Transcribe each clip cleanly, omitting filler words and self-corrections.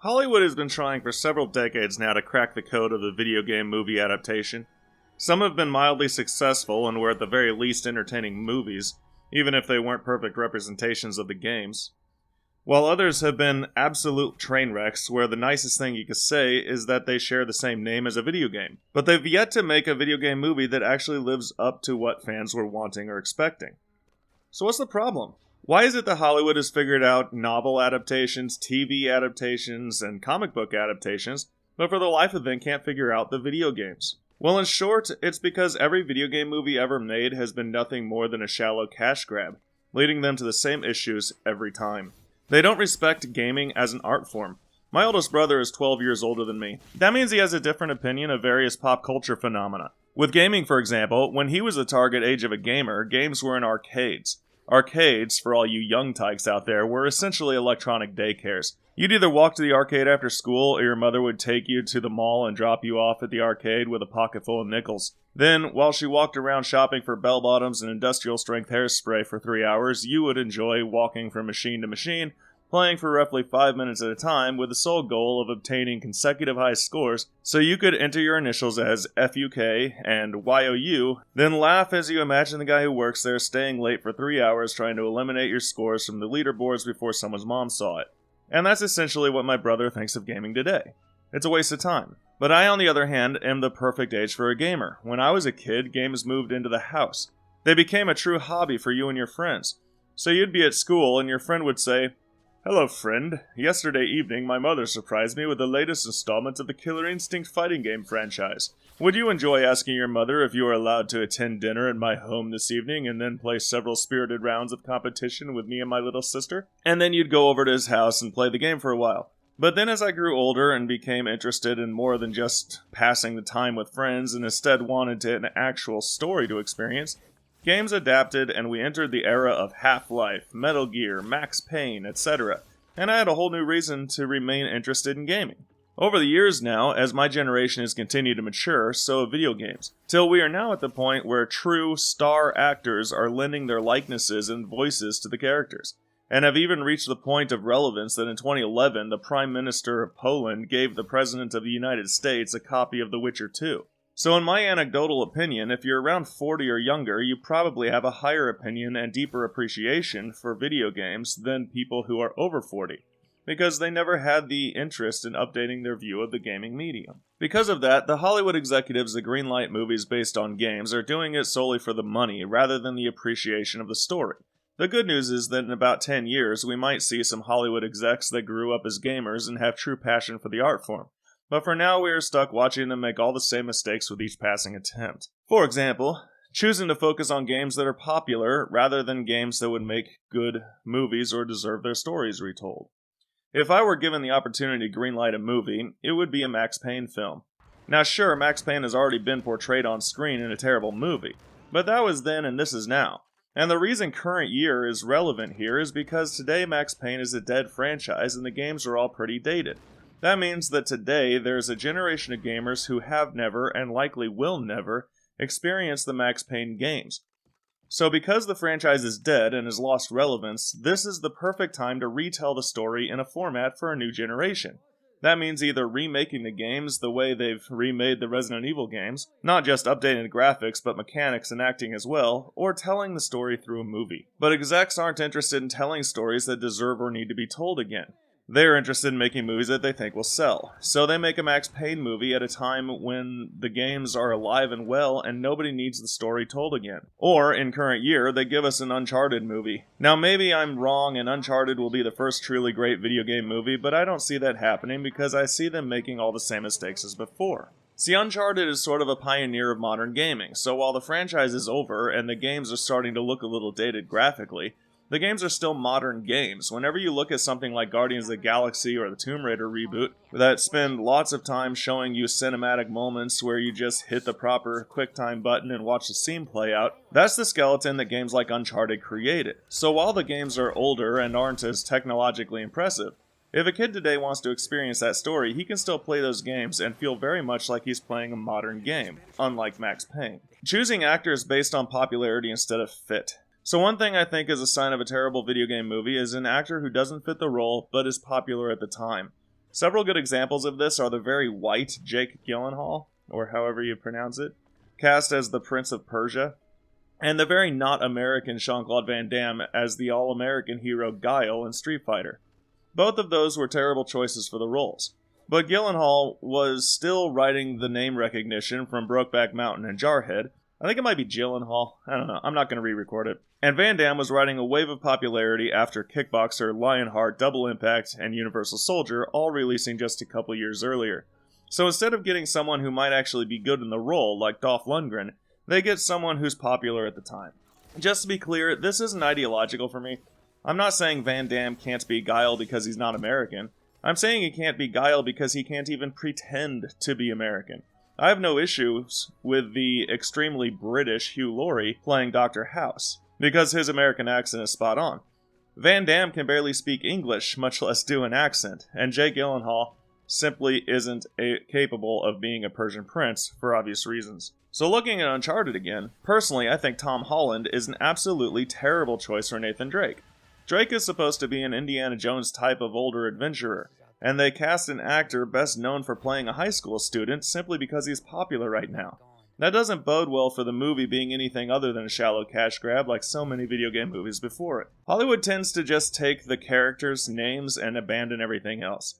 Hollywood has been trying for several decades now to crack the code of the video game movie adaptation. Some have been mildly successful and were at the very least entertaining movies, even if they weren't perfect representations of the games. While others have been absolute train wrecks where the nicest thing you could say is that they share the same name as a video game. But they've yet to make a video game movie that actually lives up to what fans were wanting or expecting. So what's the problem? Why is it that Hollywood has figured out novel adaptations, TV adaptations, and comic book adaptations, but for the life of them can't figure out the video games? Well, in short, it's because every video game movie ever made has been nothing more than a shallow cash grab, leading them to the same issues every time. They don't respect gaming as an art form. My oldest brother is 12 years older than me. That means he has a different opinion of various pop culture phenomena. With gaming, for example, when he was the target age of a gamer, games were in arcades. Arcades, for all you young tykes out there, were essentially electronic daycares. You'd either walk to the arcade after school, or your mother would take you to the mall and drop you off at the arcade with a pocket full of nickels. Then, while she walked around shopping for bell-bottoms and industrial-strength hairspray for 3 hours, you would enjoy walking from machine to machine, playing for roughly 5 minutes at a time with the sole goal of obtaining consecutive high scores so you could enter your initials as FUK and YOU, then laugh as you imagine the guy who works there staying late for 3 hours trying to eliminate your scores from the leaderboards before someone's mom saw it. And that's essentially what my brother thinks of gaming today. It's a waste of time. But I, on the other hand, am the perfect age for a gamer. When I was a kid, games moved into the house. They became a true hobby for you and your friends. So you'd be at school and your friend would say, "Hello, friend. Yesterday evening, my mother surprised me with the latest installment of the Killer Instinct fighting game franchise. Would you enjoy asking your mother if you were allowed to attend dinner at my home this evening and then play several spirited rounds of competition with me and my little sister?" And then you'd go over to his house and play the game for a while. But then as I grew older and became interested in more than just passing the time with friends and instead wanted an actual story to experience, games adapted and we entered the era of Half-Life, Metal Gear, Max Payne, etc., and I had a whole new reason to remain interested in gaming. Over the years now, as my generation has continued to mature, so have video games, till we are now at the point where true star actors are lending their likenesses and voices to the characters, and have even reached the point of relevance that in 2011 the Prime Minister of Poland gave the President of the United States a copy of The Witcher 2. So in my anecdotal opinion, if you're around 40 or younger, you probably have a higher opinion and deeper appreciation for video games than people who are over 40, because they never had the interest in updating their view of the gaming medium. Because of that, the Hollywood executives that greenlight movies based on games are doing it solely for the money rather than the appreciation of the story. The good news is that in about 10 years, we might see some Hollywood execs that grew up as gamers and have true passion for the art form. But for now, we are stuck watching them make all the same mistakes with each passing attempt. For example, choosing to focus on games that are popular rather than games that would make good movies or deserve their stories retold. If I were given the opportunity to greenlight a movie, it would be a Max Payne film. Now sure, Max Payne has already been portrayed on screen in a terrible movie, but that was then and this is now. And the reason current year is relevant here is because today Max Payne is a dead franchise and the games are all pretty dated. That means that today there's a generation of gamers who have never, and likely will never, experience the Max Payne games. So because the franchise is dead and has lost relevance, this is the perfect time to retell the story in a format for a new generation. That means either remaking the games the way they've remade the Resident Evil games, not just updating the graphics but mechanics and acting as well, or telling the story through a movie. But execs aren't interested in telling stories that deserve or need to be told again. They're interested in making movies that they think will sell. So they make a Max Payne movie at a time when the games are alive and well and nobody needs the story told again. Or, in current year, they give us an Uncharted movie. Now maybe I'm wrong and Uncharted will be the first truly great video game movie, but I don't see that happening because I see them making all the same mistakes as before. See, Uncharted is sort of a pioneer of modern gaming, so while the franchise is over and the games are starting to look a little dated graphically, the games are still modern games. Whenever you look at something like Guardians of the Galaxy or the Tomb Raider reboot, that spend lots of time showing you cinematic moments where you just hit the proper QuickTime button and watch the scene play out, that's the skeleton that games like Uncharted created. So while the games are older and aren't as technologically impressive, if a kid today wants to experience that story, he can still play those games and feel very much like he's playing a modern game, unlike Max Payne. Choosing actors based on popularity instead of fit. So one thing I think is a sign of a terrible video game movie is an actor who doesn't fit the role but is popular at the time. Several good examples of this are the very white Jake Gyllenhaal, or however you pronounce it, cast as the Prince of Persia, and the very not American Jean-Claude Van Damme as the all-American hero Guile in Street Fighter. Both of those were terrible choices for the roles. But Gyllenhaal was still writing the name recognition from Brokeback Mountain and Jarhead. I think it might be Gyllenhaal. I don't know. I'm not going to re-record it. And Van Damme was riding a wave of popularity after Kickboxer, Lionheart, Double Impact, and Universal Soldier, all releasing just a couple years earlier. So instead of getting someone who might actually be good in the role, like Dolph Lundgren, they get someone who's popular at the time. Just to be clear, this isn't ideological for me. I'm not saying Van Damme can't be Guile because he's not American. I'm saying he can't be Guile because he can't even pretend to be American. I have no issues with the extremely British Hugh Laurie playing Dr. House, because his American accent is spot on. Van Damme can barely speak English, much less do an accent, and Jake Gyllenhaal simply isn't capable of being a Persian prince for obvious reasons. So looking at Uncharted again, personally I think Tom Holland is an absolutely terrible choice for Nathan Drake. Drake is supposed to be an Indiana Jones type of older adventurer, and they cast an actor best known for playing a high school student simply because he's popular right now. That doesn't bode well for the movie being anything other than a shallow cash grab like so many video game movies before it. Hollywood tends to just take the characters' names and abandon everything else.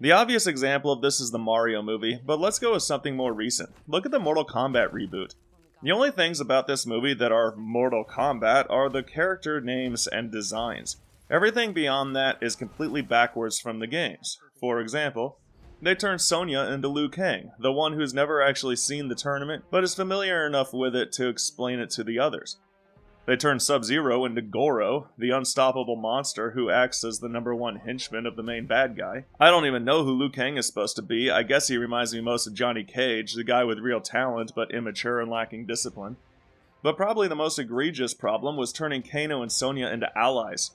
The obvious example of this is the Mario movie, but let's go with something more recent. Look at the Mortal Kombat reboot. The only things about this movie that are Mortal Kombat are the character names and designs. Everything beyond that is completely backwards from the games. For example, they turned Sonya into Liu Kang, the one who's never actually seen the tournament, but is familiar enough with it to explain it to the others. They turned Sub-Zero into Goro, the unstoppable monster who acts as the #1 henchman of the main bad guy. I don't even know who Liu Kang is supposed to be. I guess he reminds me most of Johnny Cage, the guy with real talent but immature and lacking discipline. But probably the most egregious problem was turning Kano and Sonya into allies.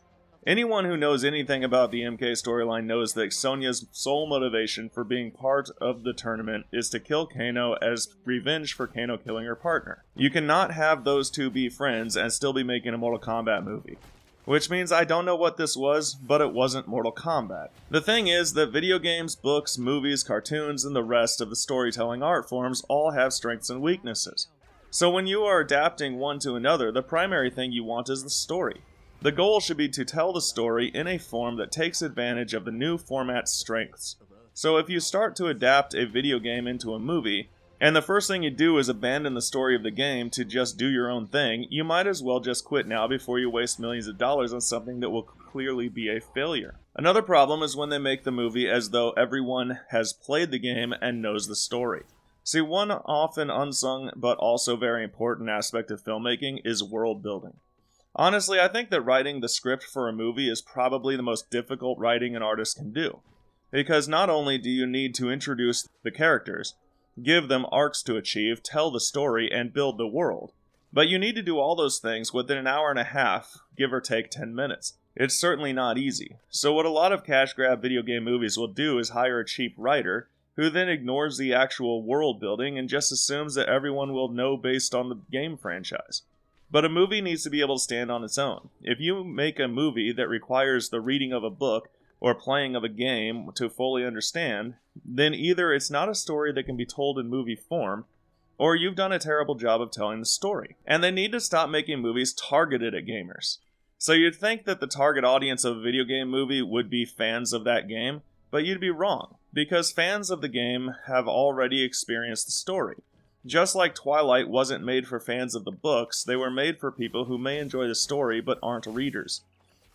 Anyone who knows anything about the MK storyline knows that Sonya's sole motivation for being part of the tournament is to kill Kano as revenge for Kano killing her partner. You cannot have those two be friends and still be making a Mortal Kombat movie. Which means I don't know what this was, but it wasn't Mortal Kombat. The thing is that video games, books, movies, cartoons, and the rest of the storytelling art forms all have strengths and weaknesses. So when you are adapting one to another, the primary thing you want is the story. The goal should be to tell the story in a form that takes advantage of the new format's strengths. So if you start to adapt a video game into a movie, and the first thing you do is abandon the story of the game to just do your own thing, you might as well just quit now before you waste millions of dollars on something that will clearly be a failure. Another problem is when they make the movie as though everyone has played the game and knows the story. See, one often unsung but also very important aspect of filmmaking is world building. Honestly, I think that writing the script for a movie is probably the most difficult writing an artist can do. Because not only do you need to introduce the characters, give them arcs to achieve, tell the story, and build the world, but you need to do all those things within an hour and a half, give or take 10 minutes. It's certainly not easy. So what a lot of cash grab video game movies will do is hire a cheap writer, who then ignores the actual world building and just assumes that everyone will know based on the game franchise. But a movie needs to be able to stand on its own. If you make a movie that requires the reading of a book or playing of a game to fully understand, then either it's not a story that can be told in movie form, or you've done a terrible job of telling the story. And they need to stop making movies targeted at gamers. So you'd think that the target audience of a video game movie would be fans of that game, but you'd be wrong, because fans of the game have already experienced the story. Just like Twilight wasn't made for fans of the books, they were made for people who may enjoy the story but aren't readers.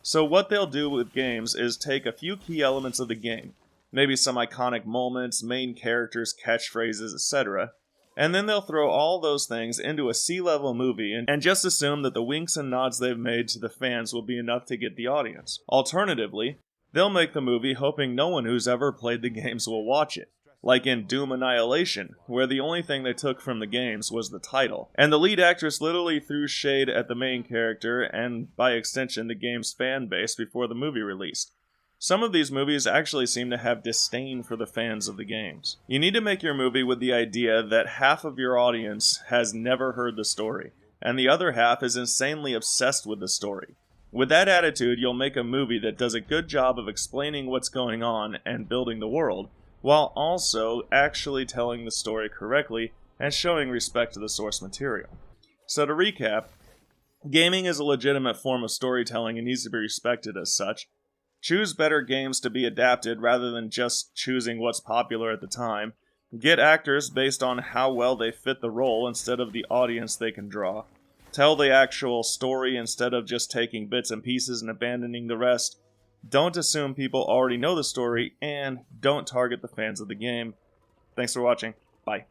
So what they'll do with games is take a few key elements of the game, maybe some iconic moments, main characters, catchphrases, etc., and then they'll throw all those things into a C-level movie and just assume that the winks and nods they've made to the fans will be enough to get the audience. Alternatively, they'll make the movie hoping no one who's ever played the games will watch it. Like in Doom Annihilation, where the only thing they took from the games was the title, and the lead actress literally threw shade at the main character and, by extension, the game's fan base before the movie released. Some of these movies actually seem to have disdain for the fans of the games. You need to make your movie with the idea that half of your audience has never heard the story, and the other half is insanely obsessed with the story. With that attitude, you'll make a movie that does a good job of explaining what's going on and building the world, while also actually telling the story correctly and showing respect to the source material. So to recap, gaming is a legitimate form of storytelling and needs to be respected as such. Choose better games to be adapted rather than just choosing what's popular at the time. Get actors based on how well they fit the role instead of the audience they can draw. Tell the actual story instead of just taking bits and pieces and abandoning the rest. Don't assume people already know the story, and don't target the fans of the game. Thanks for watching. Bye.